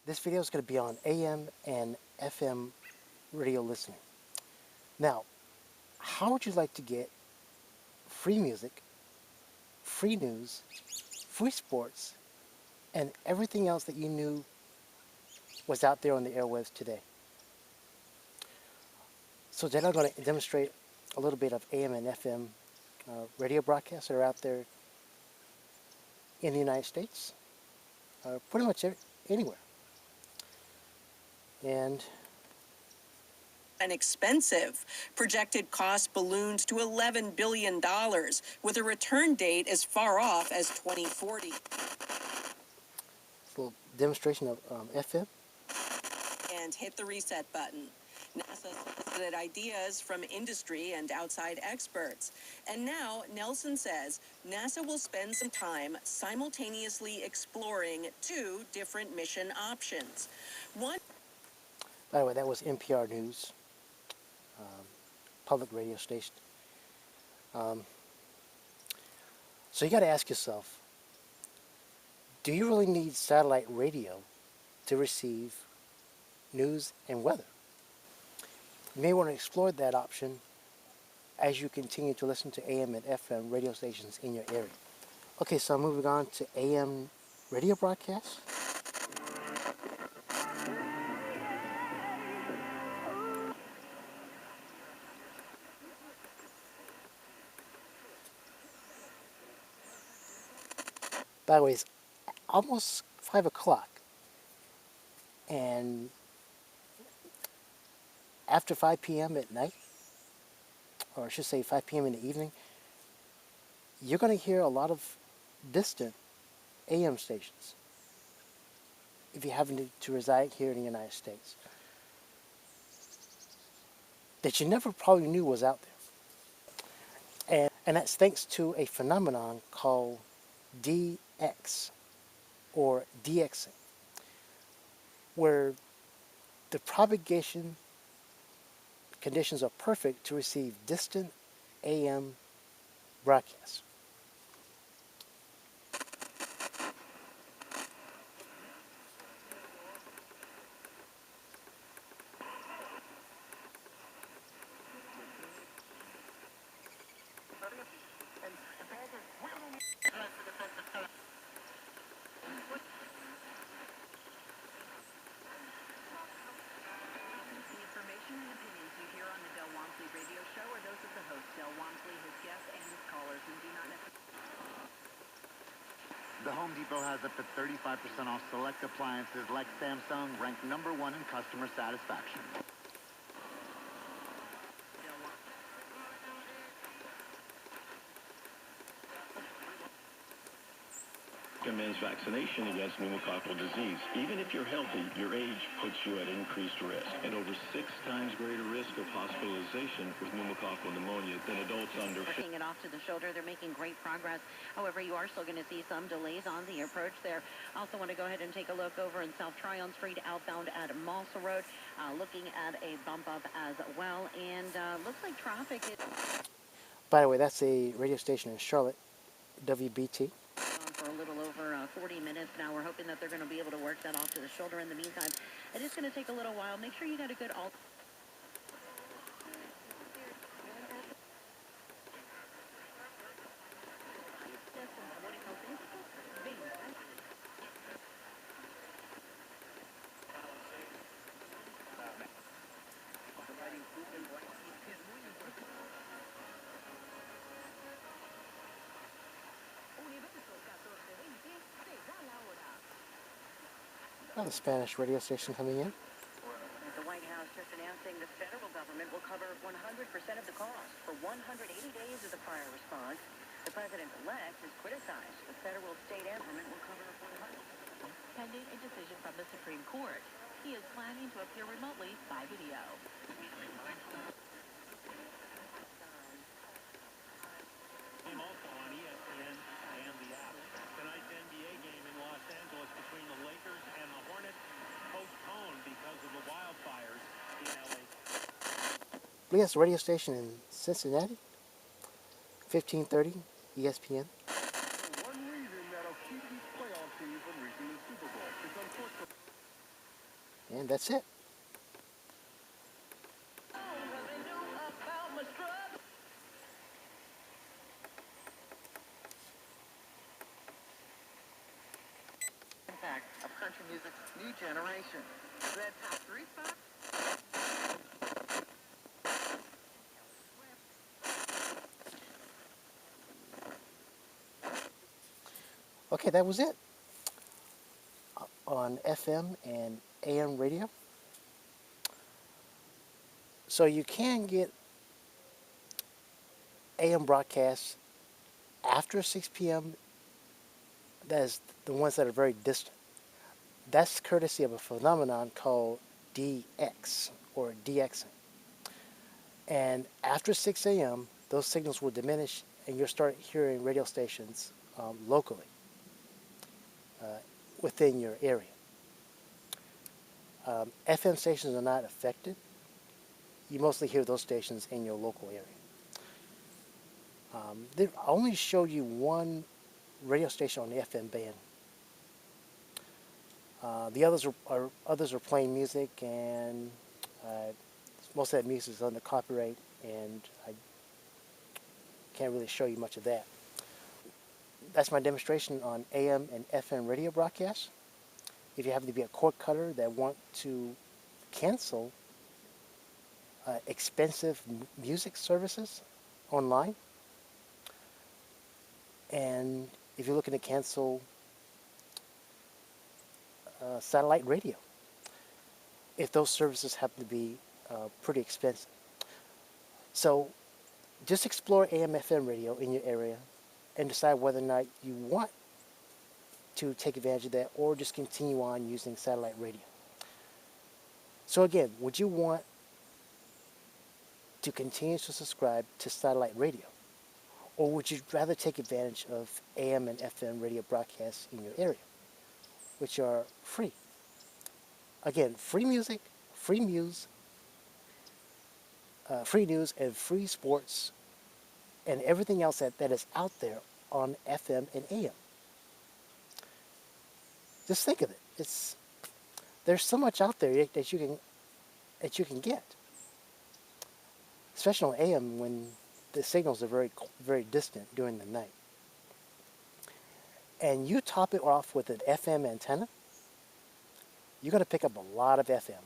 This video is going to be on AM and FM radio listening. Now, how would you like to get free music, free news, free sports, and everything else that you knew was out there on the airwaves today? So today I'm going to demonstrate a little bit of AM and FM radio broadcasts that are out there in the United States, pretty much anywhere. And expensive. Projected cost balloons to $11 billion, with a return date as far off as 2040. a little demonstration of FM. And hit the reset button. NASA solicited ideas from industry and outside experts. And now, Nelson says NASA will spend some time simultaneously exploring two different mission options. One. By the way, that was NPR News, public radio station. So you got to ask yourself, do you really need satellite radio to receive news and weather? You may want to explore that option as you continue to listen to AM and FM radio stations in your area. Okay, so I'm moving on to AM radio broadcasts. By the way, it's almost 5 o'clock, and after 5 p.m. at night, or I should say 5 p.m. in the evening, you're going to hear a lot of distant AM stations if you happen to reside here in the United States that you never probably knew was out there. And that's thanks to a phenomenon called DX, or DXing, where the propagation conditions are perfect to receive distant AM broadcasts. The Home Depot has up to 35% off select appliances like Samsung, ranked #1 in customer satisfaction. Recommends vaccination against pneumococcal disease. Even if you're healthy, your age puts you at increased risk, and over 6 times greater risk of hospitalization with pneumococcal pneumonia than adults under 50. Working it off to the shoulder, they're making great progress. However, you are still going to see some delays on the approach there. Also want to go ahead and take a look over in South Tryon Street, outbound at Malsa Road. Looking at a bump up as well, and looks like traffic is... By the way, that's a radio station in Charlotte, WBT. For a little over 40 minutes now. We're hoping that they're going to be able to work that off to the shoulder. In the meantime, it is going to take a little while. Make sure you got a good alt. The Spanish radio station coming in. The White House just announcing the federal government will cover 100% of the cost for 180 days of the fire response. The president-elect has criticized the federal, state, and government will cover 100%. Pending a decision from the Supreme Court. He is planning to appear remotely by video. Also on ESPN and the app. Tonight's NBA game in Los Angeles between the Lakers and the Hornets postponed because of the wildfires in LA. Yes, radio station in Cincinnati, 1530 ESPN. One reason that'll keep these playoff teams from reaching the Super Bowl is unfortunately. And that's it. Impact of country music's new generation. Red top 3 spot. Okay, that was it on FM and AM radio. So you can get AM broadcasts after 6 p.m. That is the ones that are very distant. That's courtesy of a phenomenon called DX or DXing. And after 6 a.m., those signals will diminish and you'll start hearing radio stations locally within your area. FM stations are not affected. You mostly hear those stations in your local area. They only showed you one radio station on the FM band. The others are playing music, and most of that music is under copyright, and I can't really show you much of that. That's my demonstration on AM and FM radio broadcasts. If you happen to be a cord cutter that want to cancel expensive music services online, and if you're looking to cancel satellite radio, if those services happen to be pretty expensive. So just explore AM FM radio in your area and decide whether or not you want to take advantage of that or just continue on using satellite radio. So again, would you want to continue to subscribe to satellite radio, or would you rather take advantage of AM and FM radio broadcasts in your area, which are free? Again, free music, free news, and free sports, and everything else that is out there on FM and AM. Just think of it. There's so much out there that you can get, especially on AM when the signals are very distant during the night. And you top it off with an FM antenna, you're going to pick up a lot of FM.